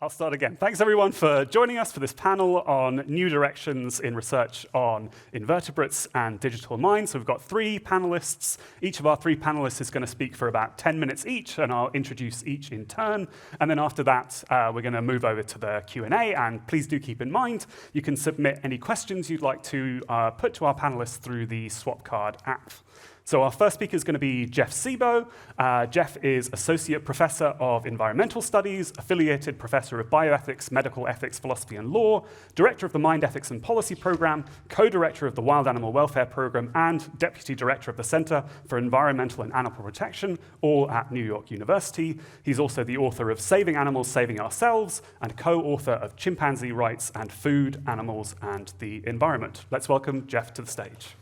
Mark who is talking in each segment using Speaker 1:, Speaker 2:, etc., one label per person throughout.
Speaker 1: I'll start again. Thanks everyone for joining us for this panel on new directions in research on invertebrates and digital minds. So we've got three panelists. Each of our three panelists is going to speak for about 10 minutes each, and I'll introduce each in turn. And then after that, we're going to move over to the Q&A, and please do keep in mind, you can submit any questions you'd like to put to our panelists through the Swapcard app. So our first speaker is going to be Jeff Sebo. Jeff is Associate Professor of Environmental Studies, Affiliated Professor of Bioethics, Medical Ethics, Philosophy and Law, Director of the Mind Ethics and Policy Program, Co-Director of the Wild Animal Welfare Program, and Deputy Director of the Center for Environmental and Animal Protection, all at New York University. He's also the author of Saving Animals, Saving Ourselves, and co-author of Chimpanzee Rights and Food, Animals, and the Environment. Let's welcome Jeff to the stage.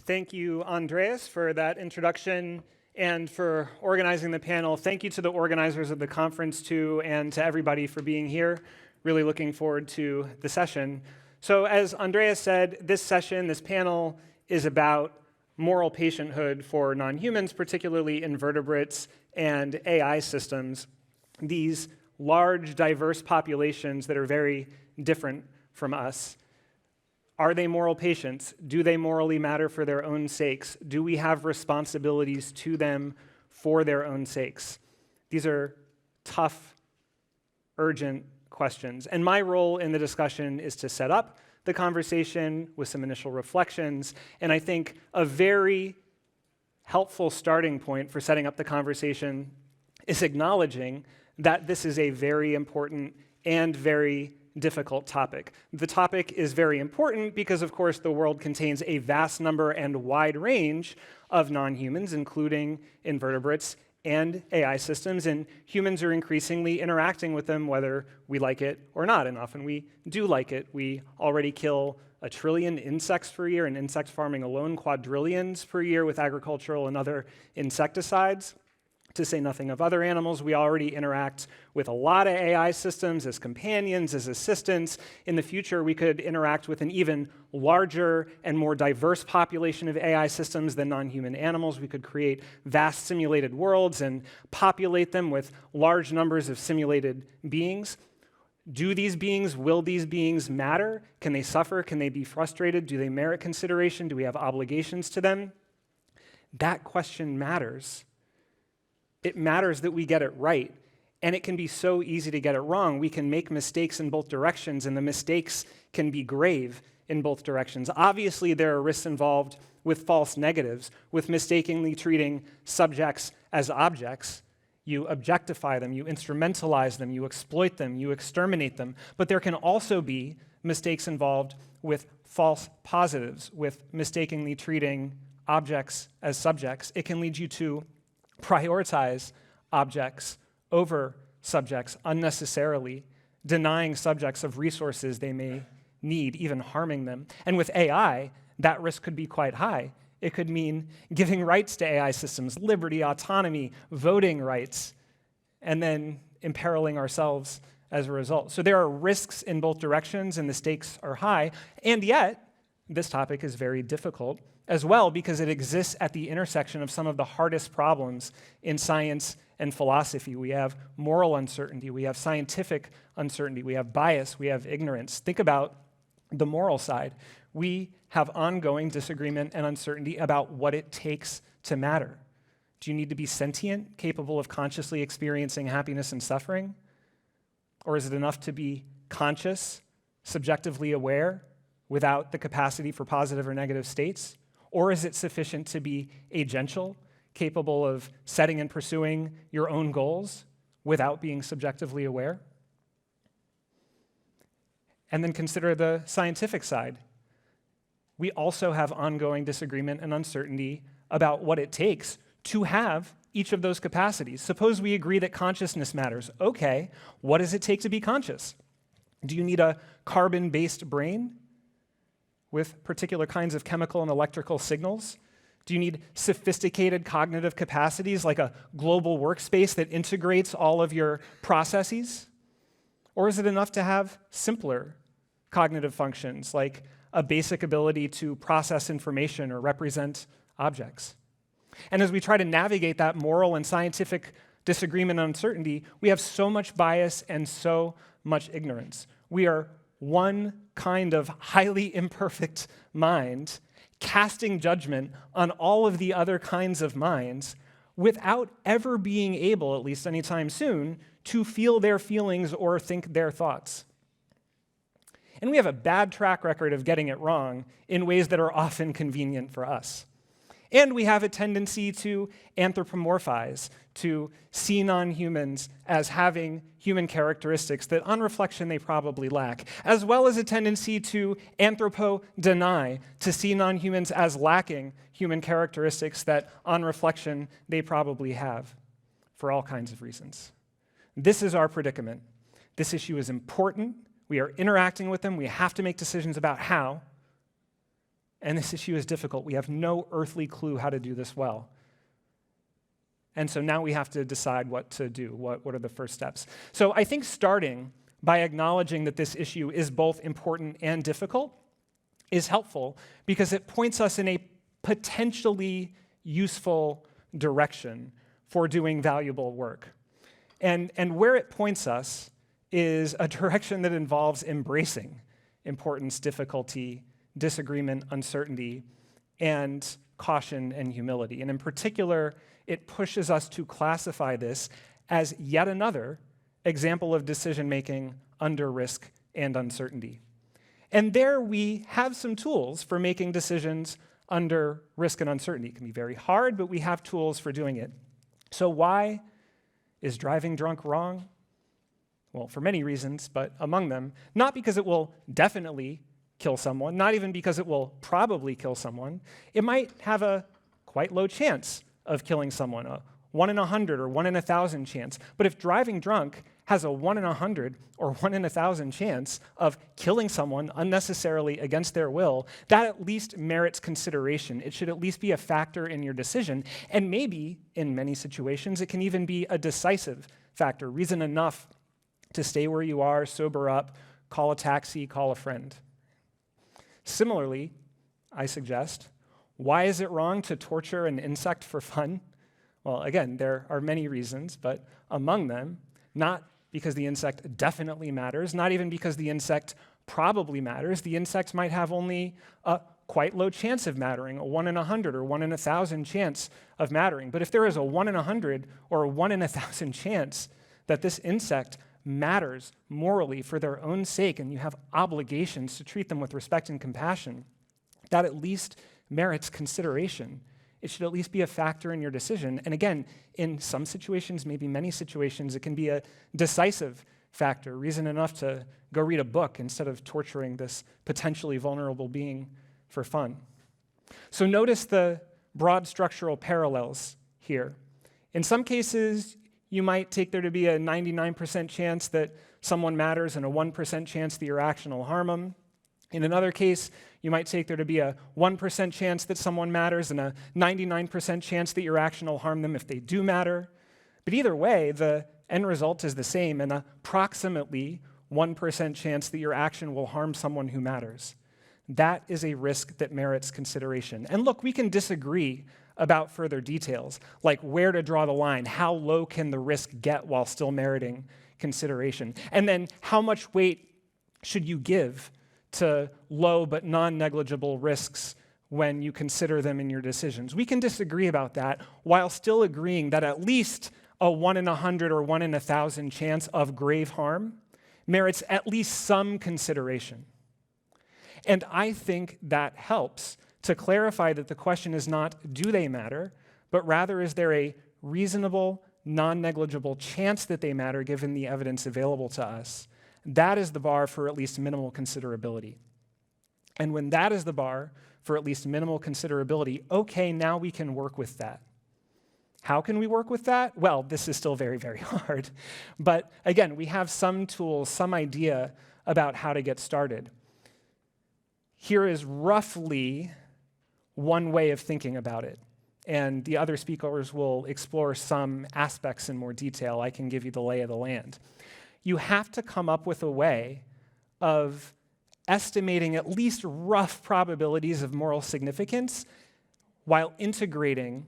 Speaker 2: Thank you, Andreas, for that introduction and for organizing the panel. Thank you to the organizers of the conference, too, and to everybody for being here. Really looking forward to the session. So as Andreas said, this session, this panel, is about moral patienthood for non-humans, particularly invertebrates and AI systems. These large, diverse populations that are very different from us. Are they moral patients? Do they morally matter for their own sakes? Do we have responsibilities to them for their own sakes? These are tough, urgent questions. And my role in the discussion is to set up the conversation with some initial reflections. And I think a very helpful starting point for setting up the conversation is acknowledging that this is a very important and very difficult topic. The topic is very important because, of course, the world contains a vast number and wide range of non-humans, including invertebrates and AI systems, and humans are increasingly interacting with them whether we like it or not, and often we do like it. We already kill 1 trillion insects per year, and insect farming alone quadrillions per year with agricultural and other insecticides. To say nothing of other animals, we already interact with a lot of AI systems as companions, as assistants. In the future, we could interact with an even larger and more diverse population of AI systems than non-human animals. We could create vast simulated worlds and populate them with large numbers of simulated beings. Will these beings matter? Can they suffer? Can they be frustrated? Do they merit consideration? Do we have obligations to them? That question matters. It matters that we get it right, and it can be so easy to get it wrong. We can make mistakes in both directions, and the mistakes can be grave in both directions. Obviously, there are risks involved with false negatives, with mistakenly treating subjects as objects. You objectify them, you instrumentalize them, you exploit them, you exterminate them. But there can also be mistakes involved with false positives, with mistakenly treating objects as subjects. It can lead you to prioritize objects over subjects unnecessarily, denying subjects of resources they may need, even harming them. And with AI, that risk could be quite high. It could mean giving rights to AI systems, liberty, autonomy, voting rights, and then imperiling ourselves as a result. So there are risks in both directions, and the stakes are high. And yet, this topic is very difficult as well because it exists at the intersection of some of the hardest problems in science and philosophy. We have moral uncertainty, we have scientific uncertainty, we have bias, we have ignorance. Think about the moral side. We have ongoing disagreement and uncertainty about what it takes to matter. Do you need to be sentient, capable of consciously experiencing happiness and suffering? Or is it enough to be conscious, subjectively aware, without the capacity for positive or negative states? Or is it sufficient to be agential, capable of setting and pursuing your own goals without being subjectively aware? And then consider the scientific side. We also have ongoing disagreement and uncertainty about what it takes to have each of those capacities. Suppose we agree that consciousness matters. Okay, what does it take to be conscious? Do you need a carbon-based brain with particular kinds of chemical and electrical signals? Do you need sophisticated cognitive capacities like a global workspace that integrates all of your processes? Or is it enough to have simpler cognitive functions like a basic ability to process information or represent objects? And as we try to navigate that moral and scientific disagreement and uncertainty, we have so much bias and so much ignorance. We are one kind of highly imperfect mind casting judgment on all of the other kinds of minds without ever being able, at least anytime soon, to feel their feelings or think their thoughts. And we have a bad track record of getting it wrong in ways that are often convenient for us. And we have a tendency to anthropomorphize, to see non-humans as having human characteristics that on reflection they probably lack, as well as a tendency to anthropo-deny, to see non-humans as lacking human characteristics that on reflection they probably have, for all kinds of reasons. This is our predicament. This issue is important. We are interacting with them. We have to make decisions about how. And this issue is difficult. We have no earthly clue how to do this well. And so now we have to decide what to do. What are the first steps? So I think starting by acknowledging that this issue is both important and difficult is helpful because it points us in a potentially useful direction for doing valuable work. And where it points us is a direction that involves embracing importance, difficulty, disagreement, uncertainty, and caution and humility. And in particular, it pushes us to classify this as yet another example of decision-making under risk and uncertainty. And there we have some tools for making decisions under risk and uncertainty. It can be very hard, but we have tools for doing it. So why is driving drunk wrong? Well, for many reasons, but among them, not because it will definitely kill someone, not even because it will probably kill someone. It might have a quite low chance of killing someone, a 1 in 100 or 1 in 1,000 chance. But if driving drunk has a 1 in 100 or 1 in 1,000 chance of killing someone unnecessarily against their will, that at least merits consideration. It should at least be a factor in your decision. And maybe, in many situations, it can even be a decisive factor, reason enough to stay where you are, sober up, call a taxi, call a friend. Similarly, I suggest, why is it wrong to torture an insect for fun? Well, again, there are many reasons, but among them, not because the insect definitely matters, not even because the insect probably matters. The insect might have only a quite low chance of mattering, a 1 in 100 or 1 in 1,000 chance of mattering. But if there is a 1 in 100 or a 1 in 1,000 chance that this insect matters morally for their own sake, and you have obligations to treat them with respect and compassion, that at least merits consideration. It should at least be a factor in your decision. And again, in some situations, maybe many situations, it can be a decisive factor, reason enough to go read a book instead of torturing this potentially vulnerable being for fun. So notice the broad structural parallels here. In some cases, you might take there to be a 99% chance that someone matters and a 1% chance that your action will harm them. In another case, you might take there to be a 1% chance that someone matters and a 99% chance that your action will harm them if they do matter. But either way, the end result is the same, an approximately 1% chance that your action will harm someone who matters. That is a risk that merits consideration. And look, we can disagree about further details, like where to draw the line, how low can the risk get while still meriting consideration, and then how much weight should you give to low but non-negligible risks when you consider them in your decisions. We can disagree about that while still agreeing that at least a 1 in 100 or 1 in 1,000 chance of grave harm merits at least some consideration. And I think that helps to clarify that the question is not, do they matter, but rather, is there a reasonable, non-negligible chance that they matter given the evidence available to us? That is the bar for at least minimal considerability. And when that is the bar for at least minimal considerability, okay, now we can work with that. How can we work with that? Well, this is still very, very hard. But again, we have some tools, some idea about how to get started. Here is roughly one way of thinking about it. And the other speakers will explore some aspects in more detail. I can give you the lay of the land. You have to come up with a way of estimating at least rough probabilities of moral significance while integrating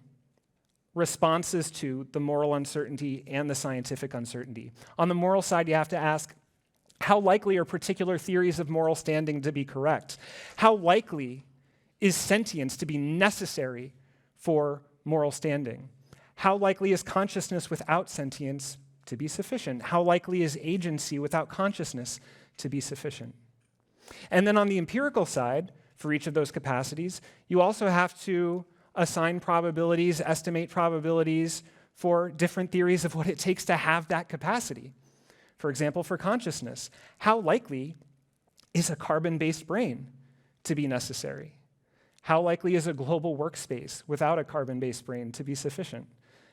Speaker 2: responses to the moral uncertainty and the scientific uncertainty. On the moral side, you have to ask, how likely are particular theories of moral standing to be correct? How likely is sentience to be necessary for moral standing? How likely is consciousness without sentience to be sufficient? How likely is agency without consciousness to be sufficient? And then on the empirical side, for each of those capacities, you also have to assign probabilities, estimate probabilities for different theories of what it takes to have that capacity. For example, for consciousness, how likely is a carbon-based brain to be necessary? How likely is a global workspace without a carbon-based brain to be sufficient?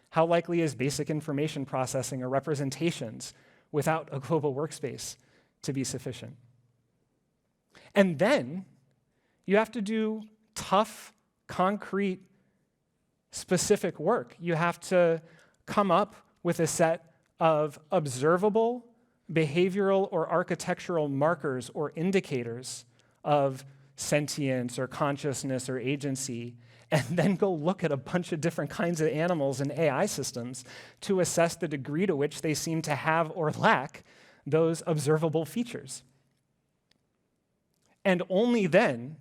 Speaker 2: How likely is basic information processing or representations without a global workspace to be sufficient? And then you have to do tough, concrete, specific work. You have to come up with a set of observable, behavioral, or architectural markers or indicators of sentience or consciousness or agency, and then go look at a bunch of different kinds of animals and AI systems to assess the degree to which they seem to have or lack those observable features. And only then,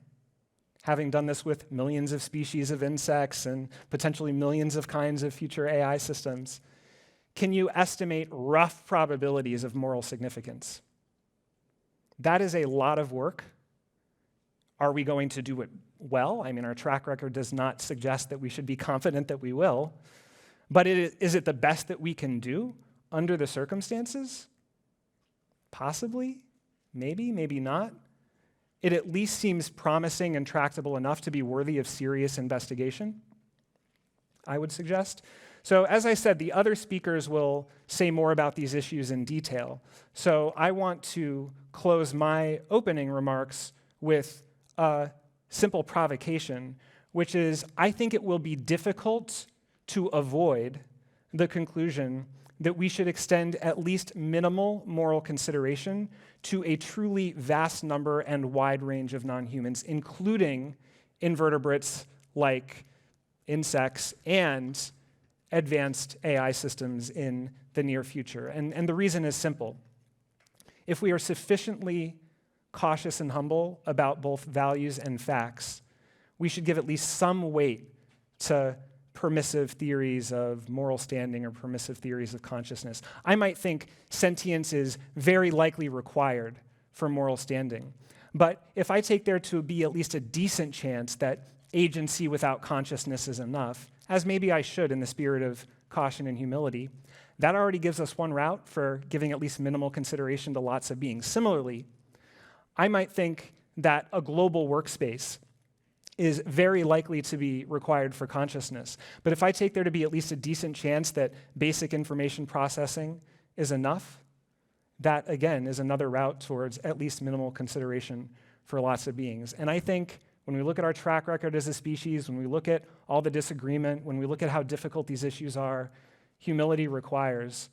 Speaker 2: having done this with millions of species of insects and potentially millions of kinds of future AI systems, can you estimate rough probabilities of moral significance? That is a lot of work. Are we going to do it well? I mean, our track record does not suggest that we should be confident that we will. But is it the best that we can do under the circumstances? Possibly, maybe, maybe not. It at least seems promising and tractable enough to be worthy of serious investigation, I would suggest. So as I said, the other speakers will say more about these issues in detail. So I want to close my opening remarks with a simple provocation, which is I think it will be difficult to avoid the conclusion that we should extend at least minimal moral consideration to a truly vast number and wide range of non-humans, including invertebrates like insects and advanced AI systems in the near future. And the reason is simple. If we are sufficiently cautious and humble about both values and facts, we should give at least some weight to permissive theories of moral standing or permissive theories of consciousness. I might think sentience is very likely required for moral standing. But if I take there to be at least a decent chance that agency without consciousness is enough, as maybe I should in the spirit of caution and humility, that already gives us one route for giving at least minimal consideration to lots of beings. Similarly, I might think that a global workspace is very likely to be required for consciousness. But if I take there to be at least a decent chance that basic information processing is enough, that again is another route towards at least minimal consideration for lots of beings. And I think when we look at our track record as a species, when we look at all the disagreement, when we look at how difficult these issues are, humility requires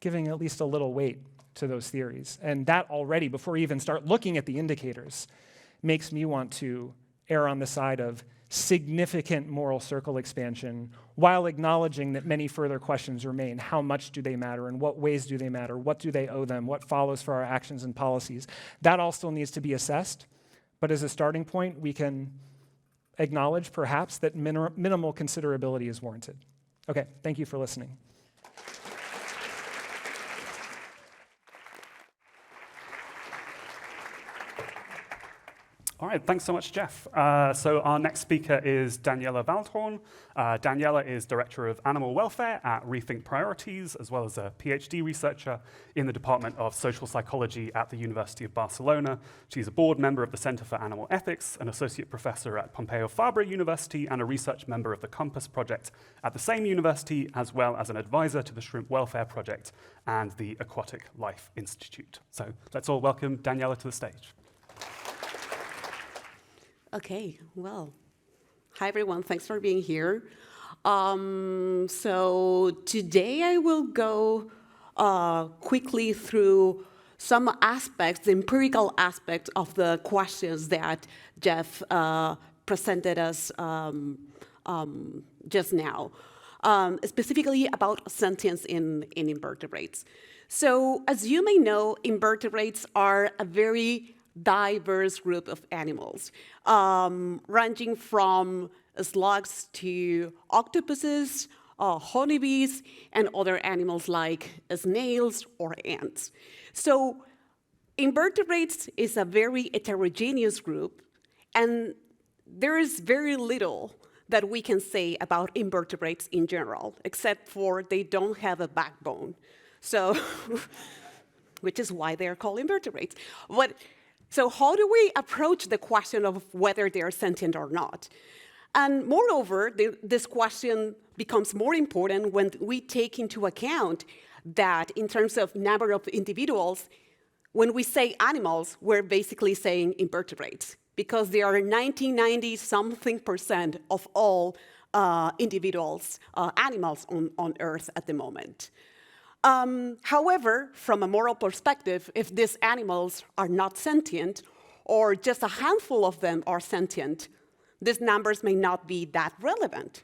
Speaker 2: giving at least a little weight to those theories. And that already, before we even start looking at the indicators, makes me want to err on the side of significant moral circle expansion while acknowledging that many further questions remain. How much do they matter? In what ways do they matter? What do they owe them? What follows for our actions and policies? That all still needs to be assessed. But as a starting point, we can acknowledge perhaps that minimal considerability is warranted. Okay, thank you for listening.
Speaker 1: All right, thanks so much, Jeff. So our next speaker is Daniela Waldhorn. Daniela is Director of Animal Welfare at Rethink Priorities, as well as a Ph.D. researcher in the Department of Social Psychology at the University of Barcelona. She's a board member of the Center for Animal Ethics, an associate professor at Pompeu Fabra University, and a research member of the Compass Project at the same university, as well as an advisor to the Shrimp Welfare Project and the Aquatic Life Institute. So let's all welcome Daniela to the stage.
Speaker 3: Okay, well, hi everyone, thanks for being here. So today I will go quickly through some aspects, the empirical aspects of the questions that Jeff presented us just now. specifically about sentience in invertebrates. So as you may know, invertebrates are a very diverse group of animals, ranging from slugs to octopuses, honeybees, and other animals like snails or ants. So invertebrates is a very heterogeneous group, and there is very little that we can say about invertebrates in general, except for they don't have a backbone. So, which is why they're called invertebrates. So how do we approach the question of whether they're sentient or not? And moreover, this question becomes more important when we take into account that in terms of number of individuals, when we say animals, we're basically saying invertebrates, because they are 90-something% of all individuals, animals on Earth at the moment. However, from a moral perspective, if these animals are not sentient, or just a handful of them are sentient, these numbers may not be that relevant.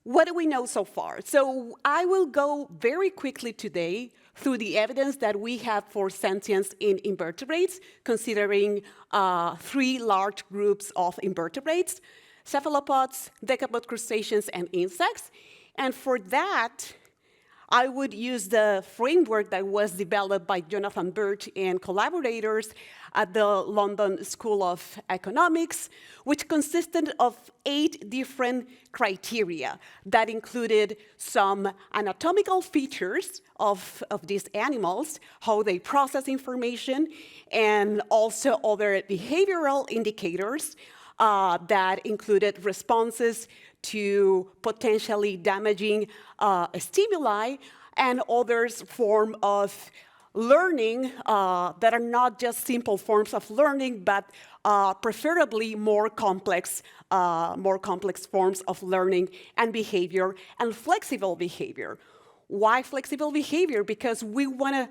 Speaker 3: What do we know so far? So I will go very quickly today through the evidence that we have for sentience in invertebrates, considering 3 large groups of invertebrates: cephalopods, decapod crustaceans, and insects. And for that, I would use the framework that was developed by Jonathan Birch and collaborators at the London School of Economics, which consisted of 8 different criteria that included some anatomical features of these animals, how they process information, and also other behavioral indicators that included responses to potentially damaging stimuli and others form of learning that are not just simple forms of learning, but preferably more complex forms of learning and behavior, and flexible behavior. Why flexible behavior? Because we want to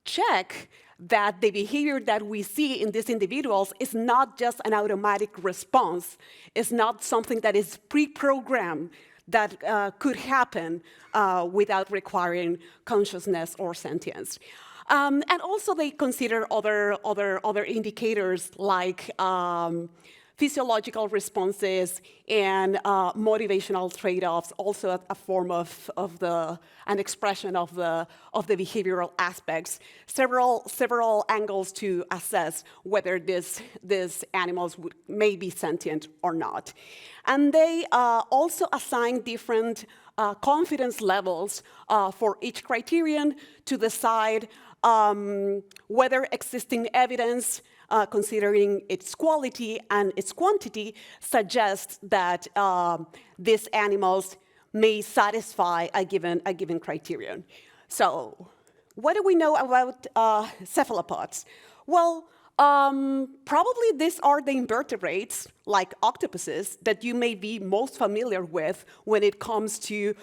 Speaker 3: check that the behavior that we see in these individuals is not just an automatic response. It's not something that is pre-programmed that could happen without requiring consciousness or sentience. And also they consider other indicators like physiological responses and motivational trade-offs, also a form of an expression of the behavioral aspects. Several angles to assess whether these animals may be sentient or not. And they also assign different confidence levels for each criterion to decide whether existing evidence, considering its quality and its quantity, suggests that these animals may satisfy a given criterion. So, what do we know about cephalopods? Well, probably these are the invertebrates, like octopuses, that you may be most familiar with when it comes to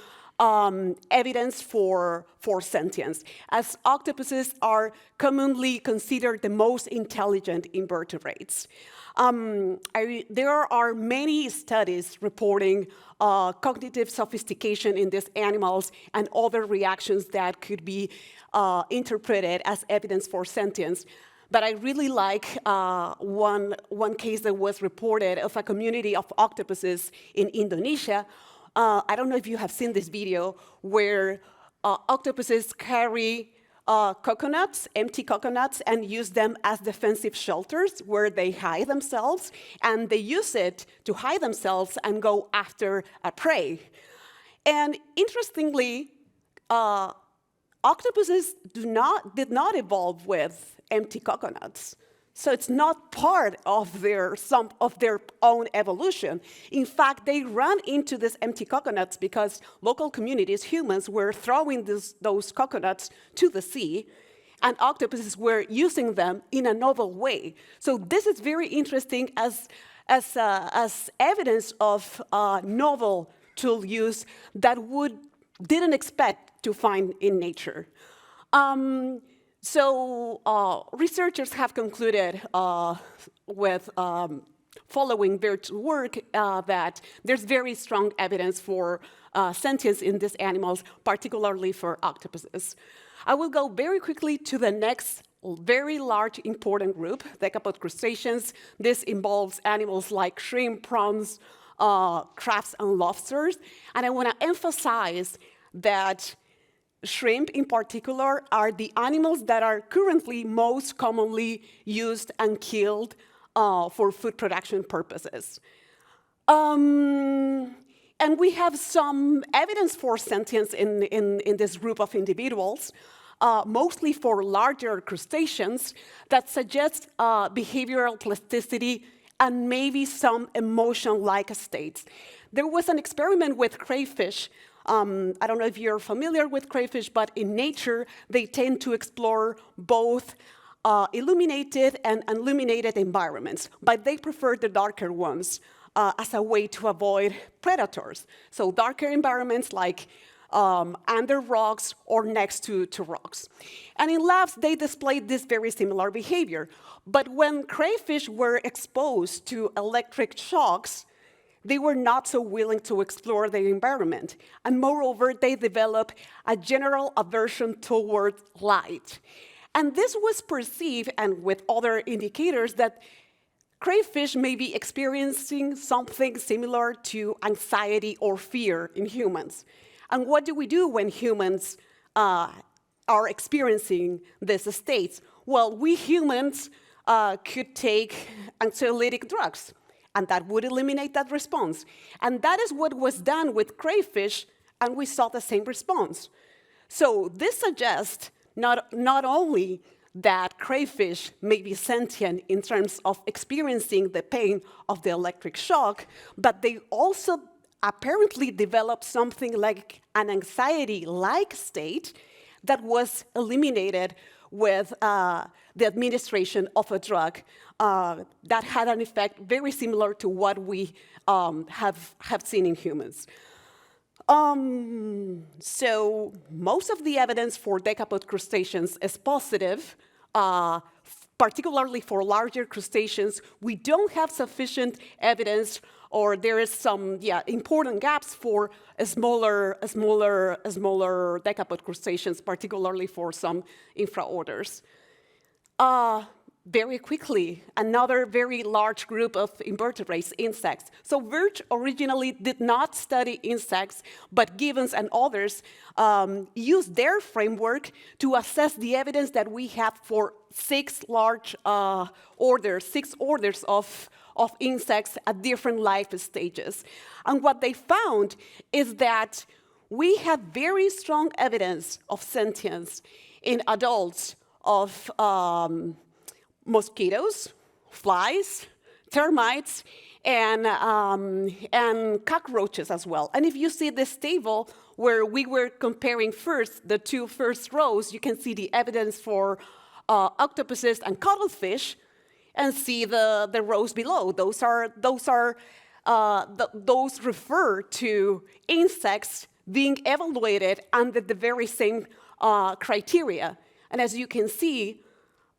Speaker 3: evidence for sentience, as octopuses are commonly considered the most intelligent invertebrates. There are many studies reporting cognitive sophistication in these animals and other reactions that could be interpreted as evidence for sentience. But I really like one case that was reported of a community of octopuses in Indonesia. I don't know if you have seen this video where octopuses carry coconuts, empty coconuts, and use them as defensive shelters where they hide themselves, and they use it to hide themselves and go after a prey. And interestingly, octopuses did not evolve with empty coconuts. So it's not part of their own evolution. In fact, they ran into these empty coconuts because local communities, humans, were throwing those coconuts to the sea, and octopuses were using them in a novel way. So this is very interesting as evidence of novel tool use that didn't expect to find in nature. So researchers have concluded with following Bert's work, that there's very strong evidence for sentience in these animals, particularly for octopuses. I will go very quickly to the next very large, important group, decapod crustaceans. This involves animals like shrimp, prawns, crabs, and lobsters. And I want to emphasize that shrimp, in particular, are the animals that are currently most commonly used and killed for food production purposes. And we have some evidence for sentience in this group of individuals, mostly for larger crustaceans, that suggest behavioral plasticity and maybe some emotion-like states. There was an experiment with crayfish. I don't know if you're familiar with crayfish, but in nature, they tend to explore both illuminated and unilluminated environments, but they prefer the darker ones as a way to avoid predators. So darker environments like under rocks or next to rocks. And in labs, they displayed this very similar behavior. But when crayfish were exposed to electric shocks, they were not so willing to explore their environment. And moreover, they developed a general aversion toward light. And this was perceived, and with other indicators, that crayfish may be experiencing something similar to anxiety or fear in humans. And what do we do when humans are experiencing these states? Well, we humans could take anxiolytic drugs, and that would eliminate that response. And that is what was done with crayfish, and we saw the same response. So this suggests not only that crayfish may be sentient in terms of experiencing the pain of the electric shock, but they also apparently developed something like an anxiety-like state that was eliminated with the administration of a drug that had an effect very similar to what we have seen in humans. So most of the evidence for decapod crustaceans is positive, particularly for larger crustaceans. We don't have sufficient evidence, or there is some important gaps for smaller decapod crustaceans, particularly for some infraorders. Very quickly, another very large group of invertebrates, insects. So Vert originally did not study insects, but Gibbons and others used their framework to assess the evidence that we have for six orders of insects at different life stages. And what they found is that we have very strong evidence of sentience in adults of mosquitoes, flies, termites, and cockroaches as well. And if you see this table where we were comparing first the two first rows, you can see the evidence for octopuses and cuttlefish, and see the rows below. Those refer to insects being evaluated under the very same criteria. And as you can see,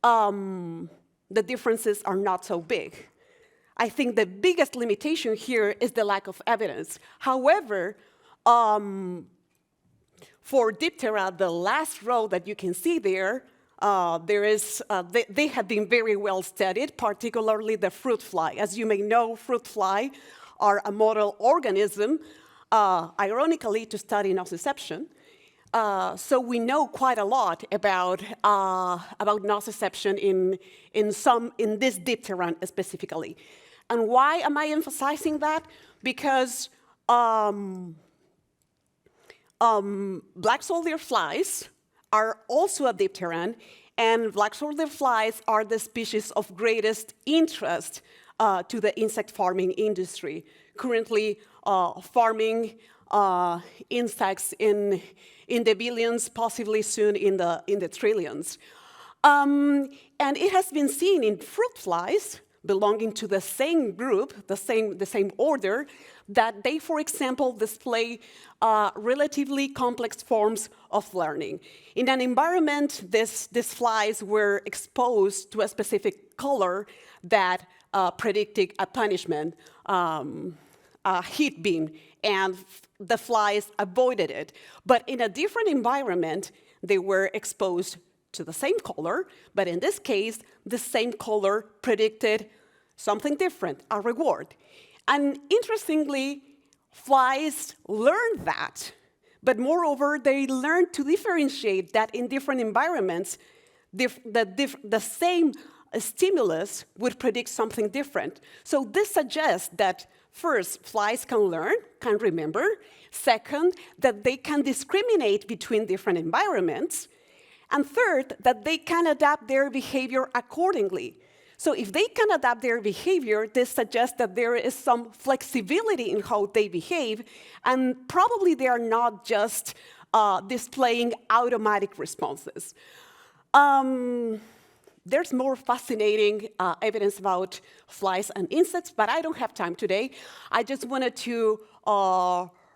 Speaker 3: the differences are not so big. I think the biggest limitation here is the lack of evidence. However, for Diptera, the last row that you can see there, they have been very well studied, particularly the fruit fly. As you may know, fruit fly are a model organism, ironically, to study nociception. So we know quite a lot about nociception in this dipteran specifically. And why am I emphasizing that? Because black soldier flies are also a dipteran, and black soldier flies are the species of greatest interest to the insect farming industry. Currently, farming insects in the billions, possibly soon in the trillions. And it has been seen in fruit flies belonging to the same group, the same order, that they, for example, display relatively complex forms of learning. In an environment, these flies were exposed to a specific color that predicting a punishment, a heat beam, and the flies avoided it. But in a different environment, they were exposed to the same color, but in this case, the same color predicted something different, a reward. And interestingly, flies learned that. But moreover, they learned to differentiate that in different environments, the same stimulus would predict something different. So this suggests that first, flies can learn, can remember. Second, that they can discriminate between different environments. And third, that they can adapt their behavior accordingly. So if they can adapt their behavior, this suggests that there is some flexibility in how they behave, and probably they are not just displaying automatic responses. There's more fascinating evidence about flies and insects, but I don't have time today. I just wanted to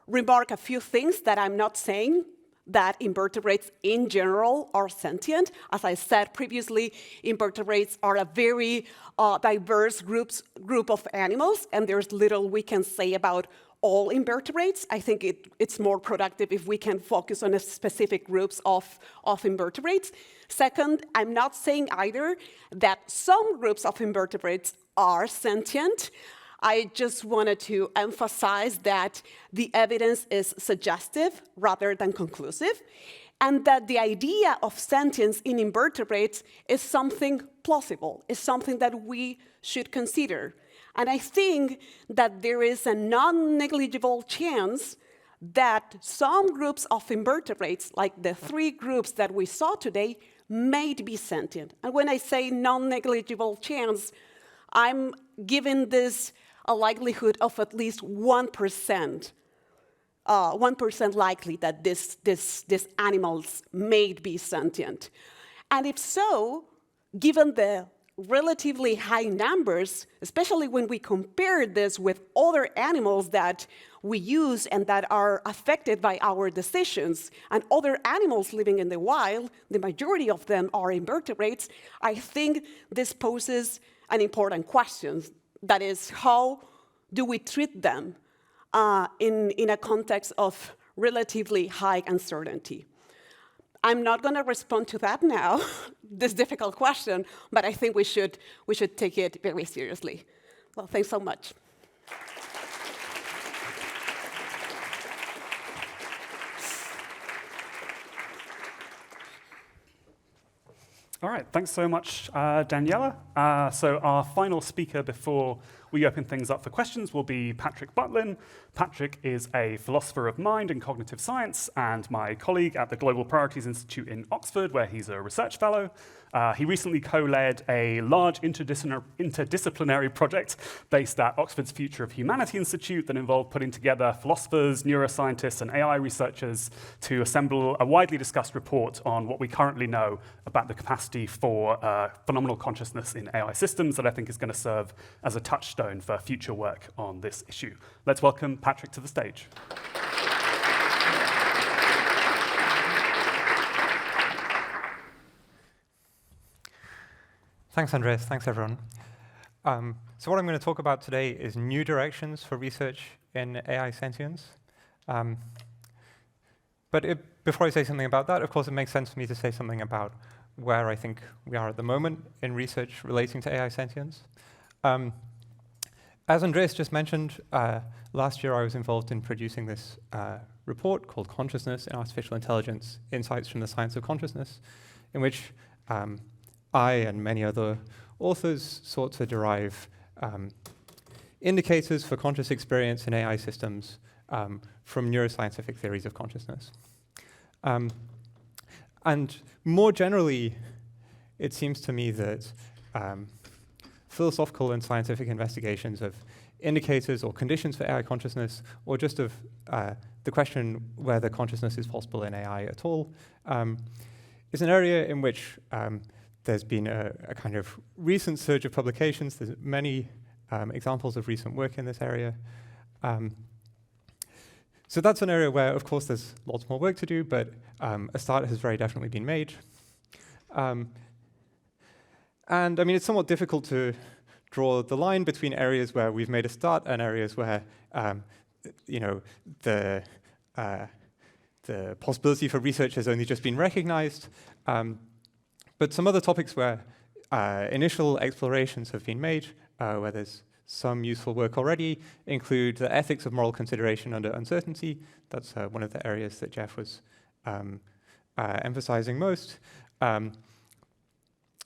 Speaker 3: remark a few things that I'm not saying, that invertebrates in general are sentient. As I said previously, invertebrates are a very diverse group of animals, and there's little we can say about all invertebrates. I think it's more productive if we can focus on a specific groups of invertebrates. Second, I'm not saying either that some groups of invertebrates are sentient. I just wanted to emphasize that the evidence is suggestive rather than conclusive, and that the idea of sentience in invertebrates is something plausible, is something that we should consider. And I think that there is a non-negligible chance that some groups of invertebrates, like the 3 groups that we saw today, may be sentient. And when I say non-negligible chance, I'm giving this a likelihood of at least 1%, 1% likely that these animals may be sentient. And if so, given the relatively high numbers, especially when we compare this with other animals that we use and that are affected by our decisions, and other animals living in the wild, the majority of them are invertebrates, I think this poses an important question. That is, how do we treat them in a context of relatively high uncertainty? I'm not going to respond to that now, this difficult question, but I think we should take it very seriously. Well, thanks so much.
Speaker 1: All right, thanks so much, Daniela. So our final speaker before we open things up for questions will be Patrick Butlin. Patrick is a philosopher of mind and cognitive science and my colleague at the Global Priorities Institute in Oxford, where he's a research fellow. He recently co-led a large interdisciplinary project based at Oxford's Future of Humanity Institute that involved putting together philosophers, neuroscientists, and AI researchers to assemble a widely discussed report on what we currently know about the capacity for phenomenal consciousness in AI systems that I think is going to serve as a touchstone for future work on this issue. Let's welcome Patrick to the stage.
Speaker 4: Thanks, Andres. Thanks, everyone. So what I'm going to talk about today is new directions for research in AI sentience. Before I say something about that, of course, it makes sense for me to say something about where I think we are at the moment in research relating to AI sentience. As Andreas just mentioned, last year I was involved in producing this report called Consciousness and Artificial Intelligence: Insights from the Science of Consciousness, in which I and many other authors sought to derive indicators for conscious experience in AI systems from neuroscientific theories of consciousness. And more generally, it seems to me that philosophical and scientific investigations of indicators or conditions for AI consciousness, or just of the question whether consciousness is possible in AI at all, is an area in which there's been a kind of recent surge of publications. There's many examples of recent work in this area. So that's an area where, of course, there's lots more work to do, but a start has very definitely been made. And I mean, it's somewhat difficult to draw the line between areas where we've made a start and areas where the possibility for research has only just been recognized. But some other topics where initial explorations have been made, where there's some useful work already, include the ethics of moral consideration under uncertainty. That's one of the areas that Jeff was emphasizing most. There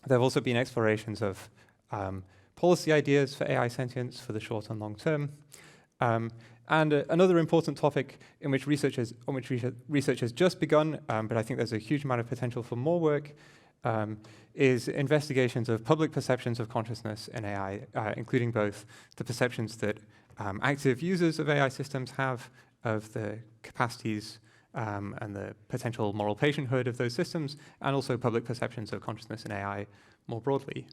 Speaker 4: have also been explorations of policy ideas for AI sentience for the short and long term. And another important topic on which research has just begun, but I think there's a huge amount of potential for more work, is investigations of public perceptions of consciousness in AI, including both the perceptions that active users of AI systems have of the capacities and the potential moral patienthood of those systems, and also public perceptions of consciousness in AI more broadly.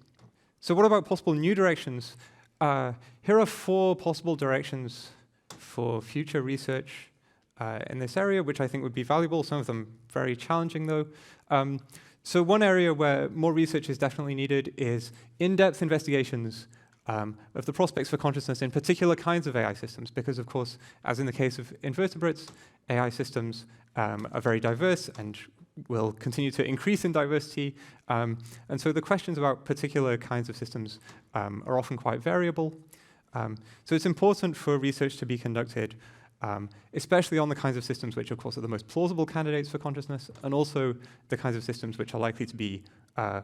Speaker 4: So what about possible new directions? Here are 4 possible directions for future research in this area, which I think would be valuable, some of them very challenging though. So one area where more research is definitely needed is in-depth investigations of the prospects for consciousness in particular kinds of AI systems, because of course, as in the case of invertebrates, AI systems are very diverse and will continue to increase in diversity. And so the questions about particular kinds of systems are often quite variable. So it's important for research to be conducted, especially on the kinds of systems which, of course, are the most plausible candidates for consciousness, and also the kinds of systems which are likely to be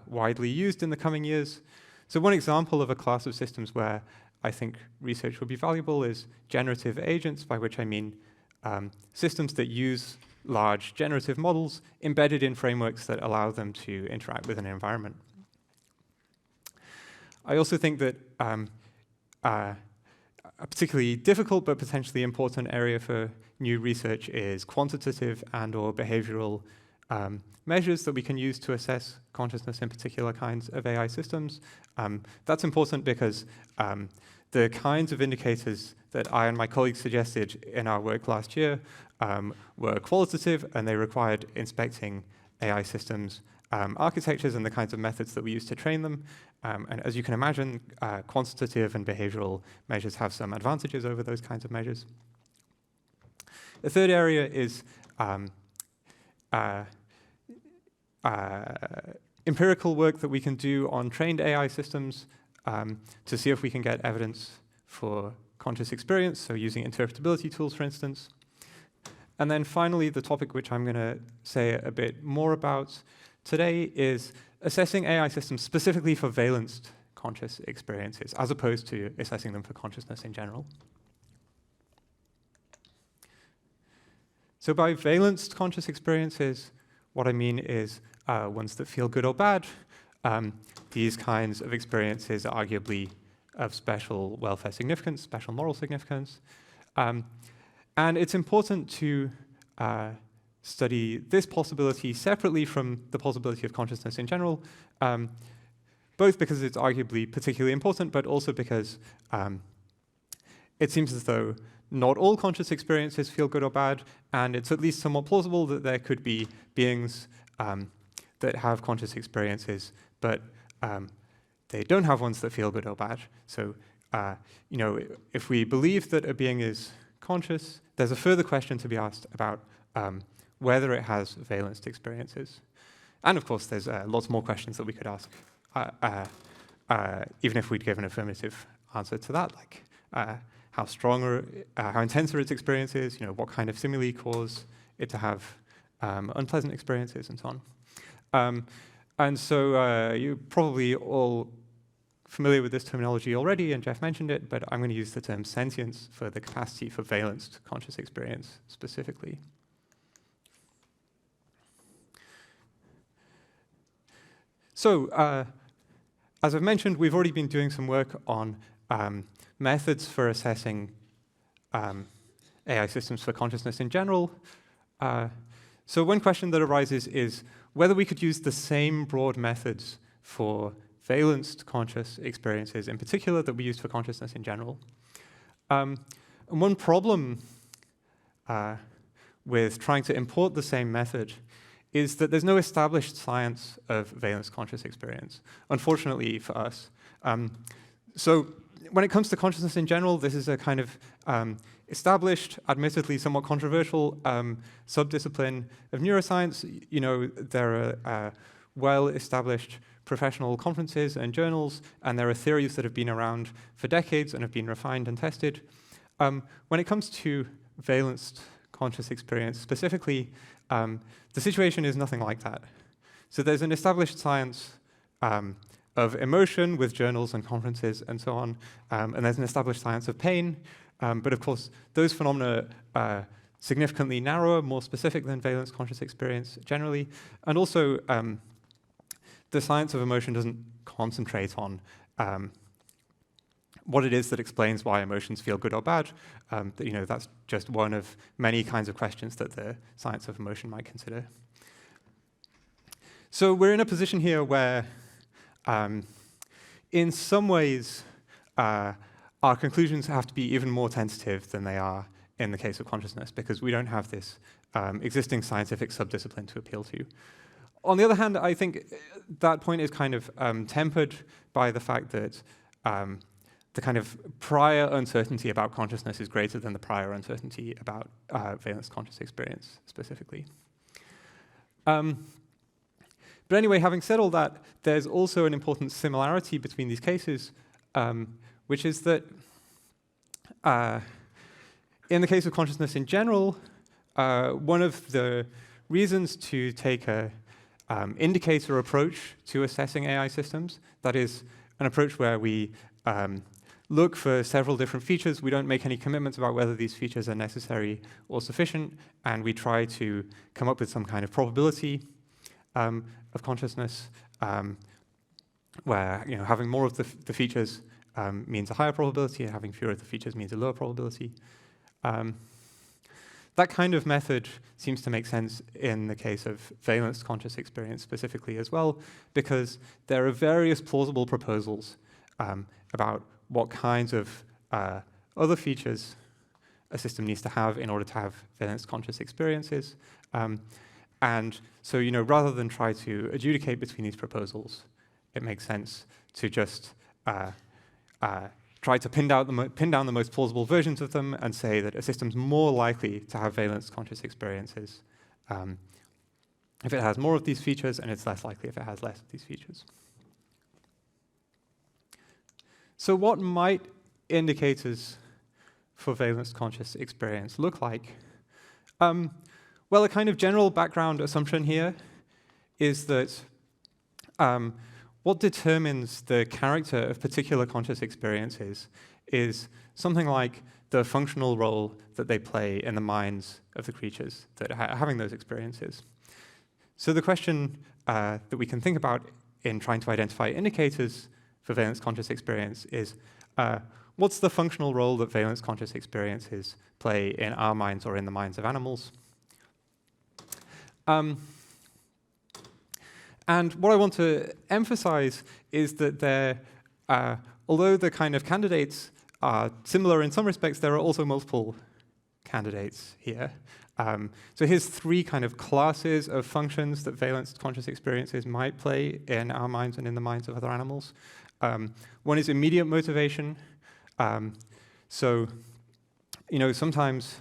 Speaker 4: widely used in the coming years. So one example of a class of systems where I think research would be valuable is generative agents, by which I mean systems that use large generative models embedded in frameworks that allow them to interact with an environment. I also think that a particularly difficult but potentially important area for new research is quantitative and/or behavioral measures that we can use to assess consciousness in particular kinds of AI systems. That's important because the kinds of indicators that I and my colleagues suggested in our work last year were qualitative, and they required inspecting AI systems architectures and the kinds of methods that we use to train them. And as you can imagine, quantitative and behavioral measures have some advantages over those kinds of measures. The third area is empirical work that we can do on trained AI systems to see if we can get evidence for conscious experience, so using interpretability tools, for instance. And then finally, the topic which I'm going to say a bit more about today is assessing AI systems specifically for valenced conscious experiences, as opposed to assessing them for consciousness in general. So by valenced conscious experiences, what I mean is ones that feel good or bad. These kinds of experiences are arguably of special welfare significance, special moral significance. And it's important to study this possibility separately from the possibility of consciousness in general, both because it's arguably particularly important, but also because it seems as though not all conscious experiences feel good or bad, and it's at least somewhat plausible that there could be beings that have conscious experiences, but they don't have ones that feel good or bad. So, if we believe that a being is conscious, there's a further question to be asked about whether it has valenced experiences. And of course, there's lots more questions that we could ask, even if we'd give an affirmative answer to that, like how strong or how intense are its experiences, what kind of stimuli cause it to have unpleasant experiences, and so on. And so you're probably all familiar with this terminology already, and Jeff mentioned it, but I'm going to use the term sentience for the capacity for valenced conscious experience specifically. So, as I've mentioned, we've already been doing some work on methods for assessing AI systems for consciousness in general. So one question that arises is whether we could use the same broad methods for valenced conscious experiences, in particular, that we use for consciousness in general. And one problem with trying to import the same method is that there's no established science of valenced conscious experience, unfortunately for us. So when it comes to consciousness in general, this is a kind of established, admittedly somewhat controversial subdiscipline of neuroscience. You know, there are well-established professional conferences and journals, and there are theories that have been around for decades and have been refined and tested. When it comes to valenced conscious experience specifically, the situation is nothing like that. So there's an established science of emotion with journals and conferences and so on, and there's an established science of pain, but of course those phenomena are significantly narrower, more specific than valenced conscious experience generally, and also the science of emotion doesn't concentrate on what it is that explains why emotions feel good or bad. You know, that's just one of many kinds of questions that the science of emotion might consider. So we're in a position here where, in some ways, our conclusions have to be even more tentative than they are in the case of consciousness, because we don't have this existing scientific subdiscipline to appeal to. On the other hand, I think that point is kind of tempered by the fact that the kind of prior uncertainty about consciousness is greater than the prior uncertainty about valenced conscious experience specifically. But anyway, having said all that, there's also an important similarity between these cases, which is that in the case of consciousness in general, one of the reasons to take a indicator approach to assessing AI systems, that is, an approach where we look for several different features. We don't make any commitments about whether these features are necessary or sufficient, and we try to come up with some kind of probability of consciousness, where having more of the features means a higher probability, and having fewer of the features means a lower probability. That kind of method seems to make sense in the case of valenced conscious experience specifically as well, because there are various plausible proposals about what kinds of other features a system needs to have in order to have valenced conscious experiences. And so, rather than try to adjudicate between these proposals, it makes sense to just try to pin down the most plausible versions of them and say that a system's more likely to have valenced conscious experiences if it has more of these features, and it's less likely if it has less of these features. So what might indicators for valenced conscious experience look like? Well, a kind of general background assumption here is that what determines the character of particular conscious experiences is something like the functional role that they play in the minds of the creatures that are having those experiences. So the question that we can think about in trying to identify indicators for valenced conscious experience is, what's the functional role that valenced conscious experiences play in our minds or in the minds of animals? And what I want to emphasize is that although the kind of candidates are similar in some respects, there are also multiple candidates here. So here's three kind of classes of functions that valenced conscious experiences might play in our minds and in the minds of other animals. One is immediate motivation. So, sometimes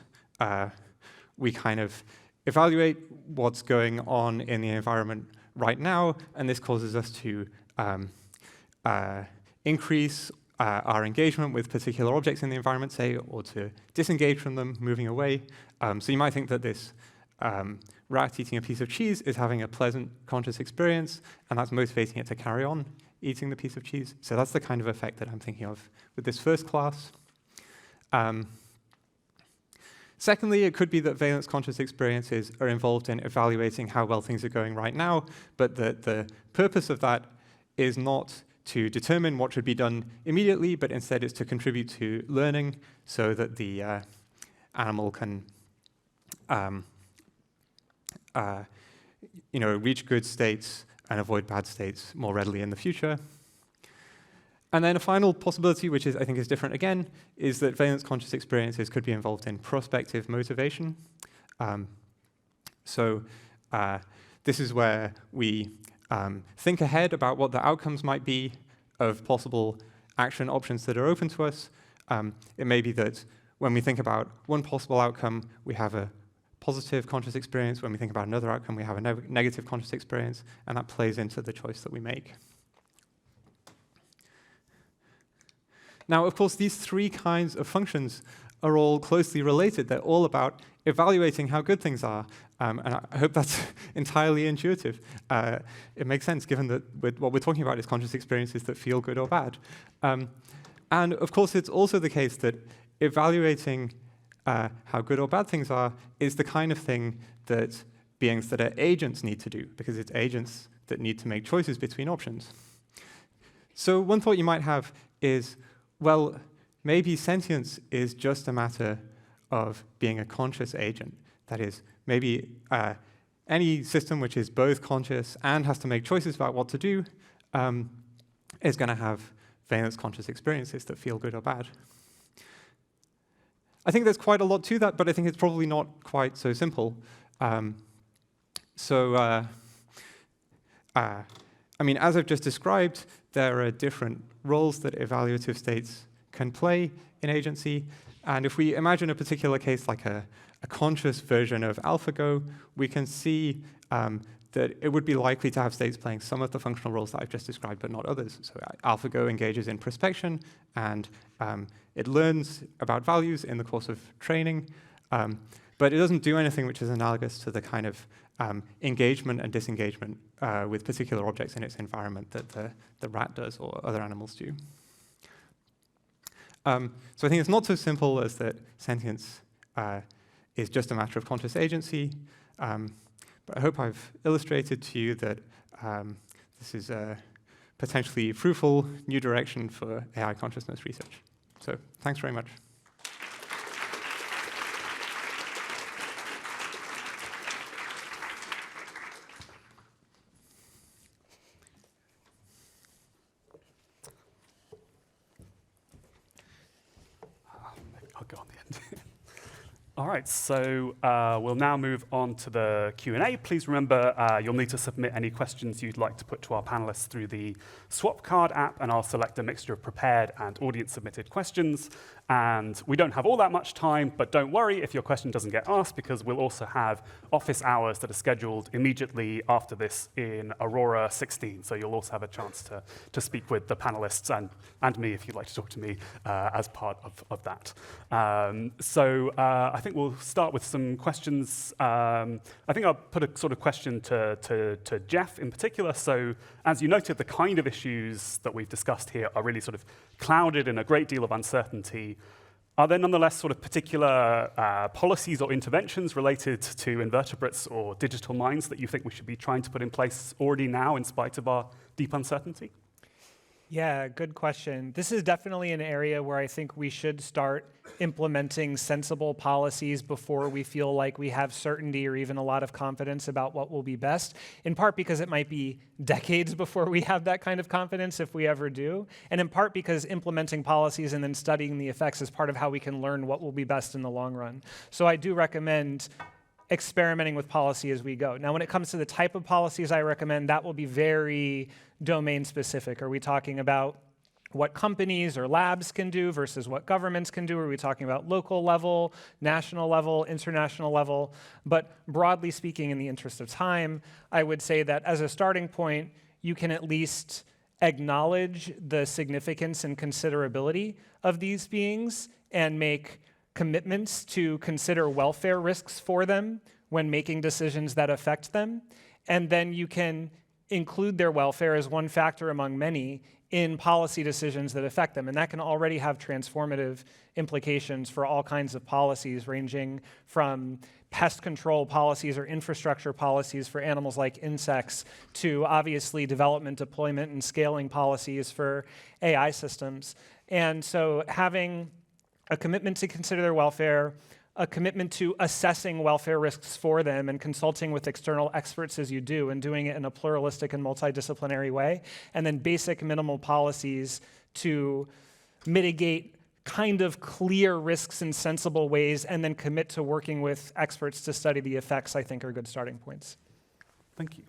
Speaker 4: we kind of evaluate what's going on in the environment right now, and this causes us to increase our engagement with particular objects in the environment, say, or to disengage from them, moving away. So you might think that this rat eating a piece of cheese is having a pleasant conscious experience, and that's motivating it to carry on eating the piece of cheese. So that's the kind of effect that I'm thinking of with this first class. Secondly, it could be that valenced conscious experiences are involved in evaluating how well things are going right now, but that the purpose of that is not to determine what should be done immediately, but instead is to contribute to learning so that the animal can reach good states and avoid bad states more readily in the future. And then a final possibility, which I think is different again, is that valenced conscious experiences could be involved in prospective motivation. This is where we think ahead about what the outcomes might be of possible action options that are open to us. It may be that when we think about one possible outcome, we have a positive conscious experience. When we think about another outcome, we have a negative conscious experience, and that plays into the choice that we make. Now, of course, these three kinds of functions are all closely related. They're all about evaluating how good things are. And I hope that's entirely intuitive. It makes sense, given that what we're talking about is conscious experiences that feel good or bad. And of course, it's also the case that evaluating how good or bad things are is the kind of thing that beings that are agents need to do, because it's agents that need to make choices between options. So one thought you might have is, well, maybe sentience is just a matter of being a conscious agent. That is, maybe any system which is both conscious and has to make choices about what to do is going to have valence conscious experiences that feel good or bad. I think there's quite a lot to that, but I think it's probably not quite so simple. I mean, as I've just described, there are different roles that evaluative states can play in agency. And if we imagine a particular case like a conscious version of AlphaGo, we can see that it would be likely to have states playing some of the functional roles that I've just described, but not others. So AlphaGo engages in prospection, and it learns about values in the course of training, but it doesn't do anything which is analogous to the kind of engagement and disengagement with particular objects in its environment that the rat does or other animals do. So I think it's not so simple as that sentience is just a matter of conscious agency, but I hope I've illustrated to you that this is a potentially fruitful new direction for AI consciousness research. So thanks very much.
Speaker 1: I'll go on the end. All right, so we'll now move on to the Q&A. Please remember you'll need to submit any questions you'd like to put to our panelists through the Swap Card app, and I'll select a mixture of prepared and audience-submitted questions. And we don't have all that much time, but don't worry if your question doesn't get asked, because we'll also have office hours that are scheduled immediately after this in Aurora 16. So you'll also have a chance to speak with the panelists and me if you'd like to talk to me as part of that. I think we'll start with some questions. I think I'll put a sort of question to Jeff in particular. So as you noted, the kind of issues that we've discussed here are really sort of clouded in a great deal of uncertainty. Are there nonetheless sort of particular policies or interventions related to invertebrates or digital minds that you think we should be trying to put in place already now in spite of our deep uncertainty?
Speaker 2: Yeah, good question. This is definitely an area where I think we should start implementing sensible policies before we feel like we have certainty or even a lot of confidence about what will be best, in part because it might be decades before we have that kind of confidence if we ever do, and in part because implementing policies and then studying the effects is part of how we can learn what will be best in the long run. So I do recommend experimenting with policy as we go. Now, when it comes to the type of policies I recommend, that will be very domain specific. Are we talking about what companies or labs can do versus what governments can do? Are we talking about local level, national level, international level? But broadly speaking, in the interest of time, I would say that as a starting point, you can at least acknowledge the significance and considerability of these beings and make commitments to consider welfare risks for them when making decisions that affect them. And then you can include their welfare as one factor among many in policy decisions that affect them. And that can already have transformative implications for all kinds of policies, ranging from pest control policies or infrastructure policies for animals like insects to obviously development, deployment, and scaling policies for AI systems. And so having a commitment to consider their welfare, a commitment to assessing welfare risks for them and consulting with external experts as you do, and doing it in a pluralistic and multidisciplinary way, and then basic minimal policies to mitigate kind of clear risks in sensible ways, and then commit to working with experts to study the effects, I think are good starting points.
Speaker 1: Thank you.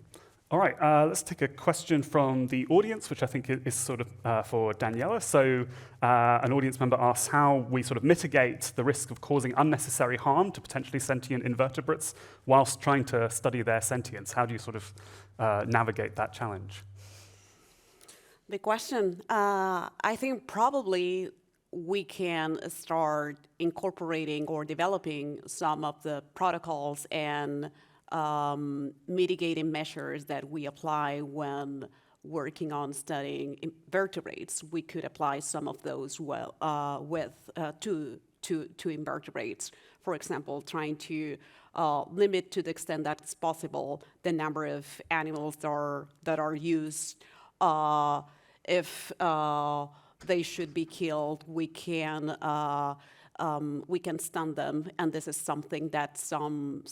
Speaker 1: All right, let's take a question from the audience, which I think is sort of for Daniela. So an audience member asks how we sort of mitigate the risk of causing unnecessary harm to potentially sentient invertebrates whilst trying to study their sentience. How do you sort of navigate that challenge?
Speaker 3: The question, I think probably we can start incorporating or developing some of the protocols and mitigating measures that we apply when working on studying invertebrates. We could apply some of those to invertebrates. For example, trying to limit to the extent that it's possible the number of animals that are used. If they should be killed, we can stun them, and this is something that some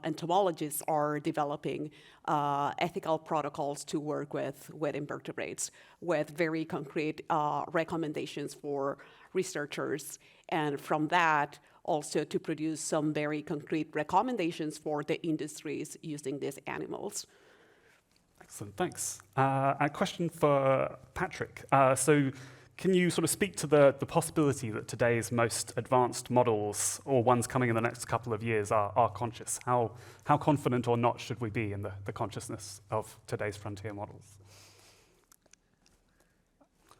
Speaker 3: entomologists are developing ethical protocols to work with invertebrates, with very concrete recommendations for researchers, and from that also to produce some very concrete recommendations for the industries using these animals.
Speaker 1: Excellent, thanks. A question for Patrick. So can you sort of speak to the possibility that today's most advanced models, or ones coming in the next couple of years, are conscious? How confident or not should we be in the consciousness of today's frontier models?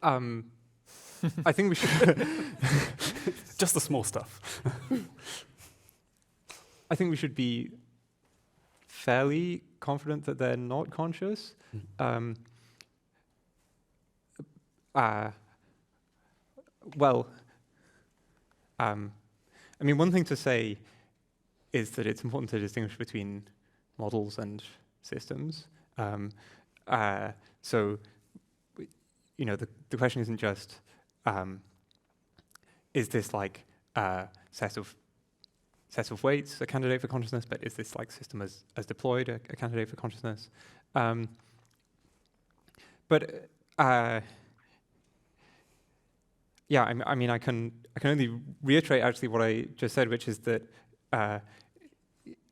Speaker 4: I think we should...
Speaker 1: Just the small stuff.
Speaker 4: I think we should be fairly confident that they're not conscious. Well, I mean, one thing to say is that it's important to distinguish between models and systems. So, you know, the question isn't just, is this like set of weights a candidate for consciousness, but is this like system as deployed a candidate for consciousness? Yeah, I mean, I can only reiterate actually what I just said, which is that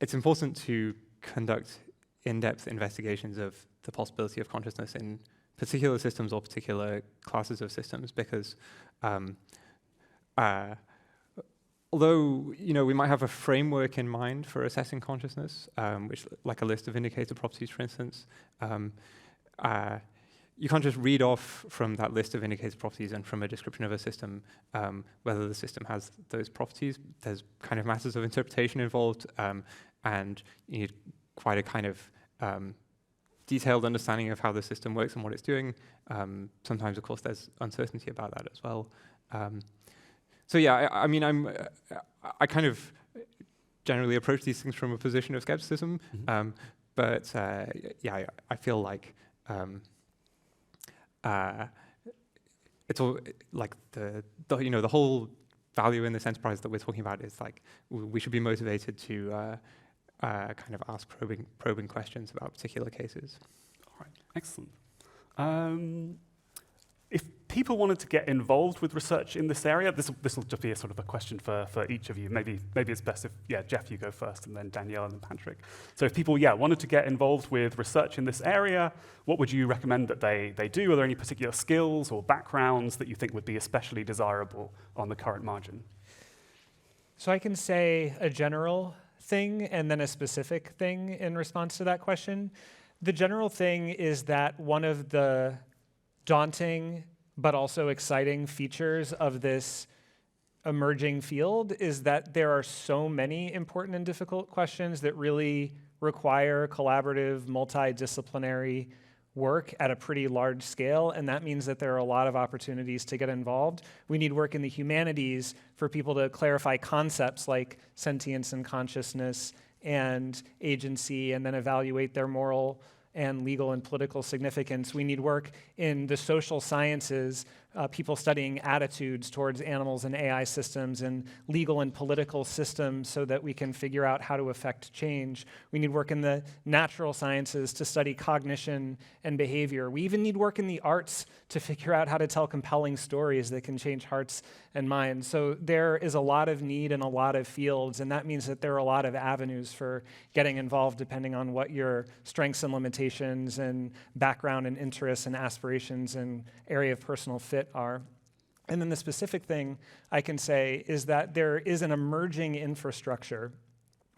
Speaker 4: it's important to conduct in-depth investigations of the possibility of consciousness in particular systems or particular classes of systems, because although, you know, we might have a framework in mind for assessing consciousness, which, like a list of indicator properties, for instance, you can't just read off from that list of indicator properties and from a description of a system whether the system has those properties. There's kind of matters of interpretation involved, and you need quite a kind of detailed understanding of how the system works and what it's doing. Sometimes, of course, there's uncertainty about that as well. So yeah, I mean, I kind of generally approach these things from a position of skepticism, but yeah, I feel like it's all like the you know, the whole value in this enterprise that we're talking about is like we should be motivated to kind of ask probing questions about particular cases.
Speaker 1: All right, excellent. If people wanted to get involved with research in this area, this will just be a sort of a question for each of you. Maybe it's best if, Jeff, you go first, and then Daniela, and then Patrick. So if people, wanted to get involved with research in this area, what would you recommend that they do? Are there any particular skills or backgrounds that you think would be especially desirable on the current margin?
Speaker 2: So I can say a general thing and then a specific thing in response to that question. The general thing is that one of the daunting but also exciting features of this emerging field is that there are so many important and difficult questions that really require collaborative, multidisciplinary work at a pretty large scale, and that means that there are a lot of opportunities to get involved. We need work in the humanities for people to clarify concepts like sentience and consciousness and agency, and then evaluate their moral and legal and political significance. We need work in the social sciences people studying attitudes towards animals and AI systems and legal and political systems so that we can figure out how to affect change. We need work in the natural sciences to study cognition and behavior. We even need work in the arts to figure out how to tell compelling stories that can change hearts and minds. So there is a lot of need in a lot of fields, and that means that there are a lot of avenues for getting involved depending on what your strengths and limitations and background and interests and aspirations and area of personal fit are. And then the specific thing I can say is that there is an emerging infrastructure.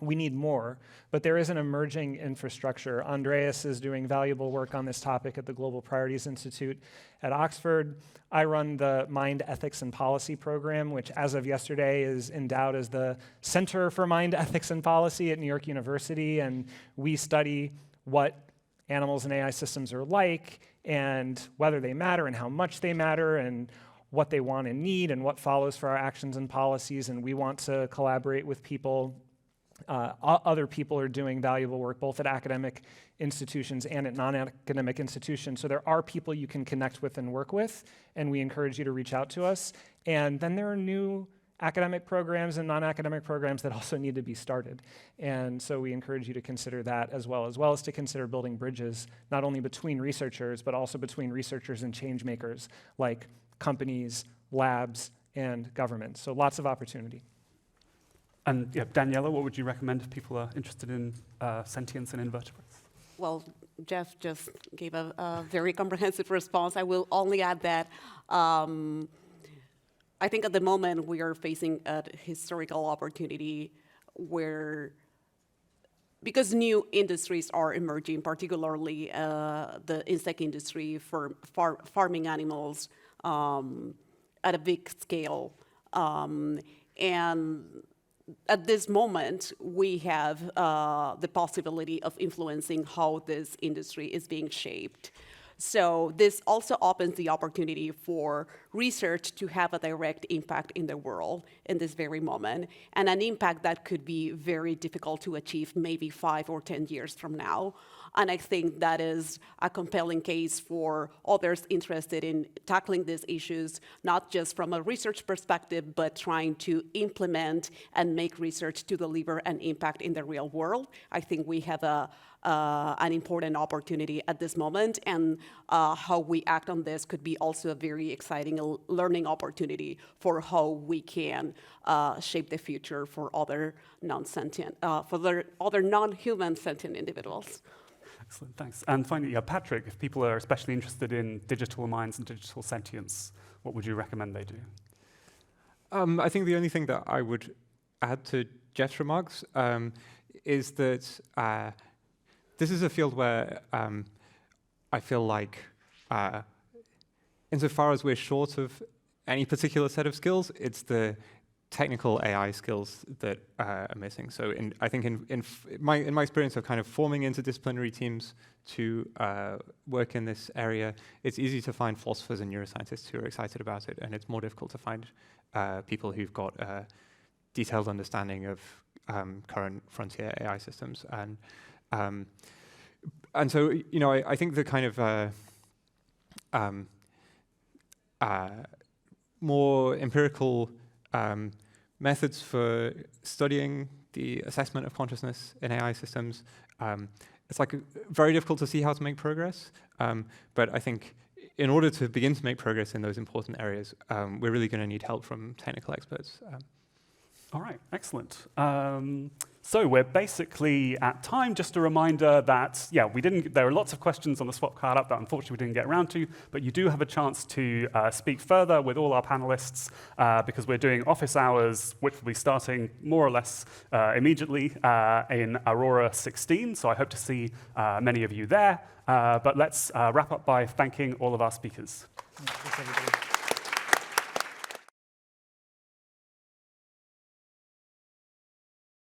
Speaker 2: We need more, but there is an emerging infrastructure. Andreas is doing valuable work on this topic at the Global Priorities Institute at Oxford. I run the Mind Ethics and Policy program, which as of yesterday is endowed as the Center for Mind Ethics and Policy at New York University, and we study what animals and AI systems are like and whether they matter and how much they matter and what they want and need and what follows for our actions and policies, and we want to collaborate with people. Other people are doing valuable work both at academic institutions and at non-academic institutions. So there are people you can connect with and work with, and we encourage you to reach out to us. And then there are new academic programs and non-academic programs that also need to be started. And so we encourage you to consider that as well as to consider building bridges, not only between researchers, but also between researchers and change makers like companies, labs, and governments. So lots of opportunity.
Speaker 1: And yeah, Daniela, what would you recommend if people are interested in sentience and invertebrates?
Speaker 3: Well, Jeff just gave a very comprehensive response. I will only add that I think at the moment we are facing a historical opportunity where, because new industries are emerging, particularly the insect industry for farming animals at a big scale. And at this moment, we have the possibility of influencing how this industry is being shaped. So this also opens the opportunity for research to have a direct impact in the world in this very moment, and an impact that could be very difficult to achieve maybe 5 or 10 years from now. And I think that is a compelling case for others interested in tackling these issues, not just from a research perspective, but trying to implement and make research to deliver an impact in the real world. I think we have an important opportunity at this moment, and how we act on this could be also a very exciting learning opportunity for how we can shape the future for other non-sentient, for other non-human sentient individuals.
Speaker 1: Excellent, thanks. And finally, yeah, Patrick, if people are especially interested in digital minds and digital sentience, what would you recommend they do?
Speaker 4: I think the only thing that I would add to Jeff's remarks is that this is a field where I feel like, insofar as we're short of any particular set of skills, it's the technical AI skills that are missing. So I think in my experience of kind of forming interdisciplinary teams to work in this area, it's easy to find philosophers and neuroscientists who are excited about it, and it's more difficult to find people who've got a detailed understanding of current frontier AI systems. And so, you know, I think the kind of more empirical methods for studying the assessment of consciousness in AI systems, it's like very difficult to see how to make progress. But I think in order to begin to make progress in those important areas, we're really going to need help from technical experts.
Speaker 1: All right, excellent. So we're basically at time. Just a reminder that, yeah, there are lots of questions on the swap card up that unfortunately we didn't get around to, but you do have a chance to speak further with all our panelists because we're doing office hours, which will be starting more or less immediately in Aurora 16. So I hope to see many of you there. But let's wrap up by thanking all of our speakers.
Speaker 2: Thanks, everybody.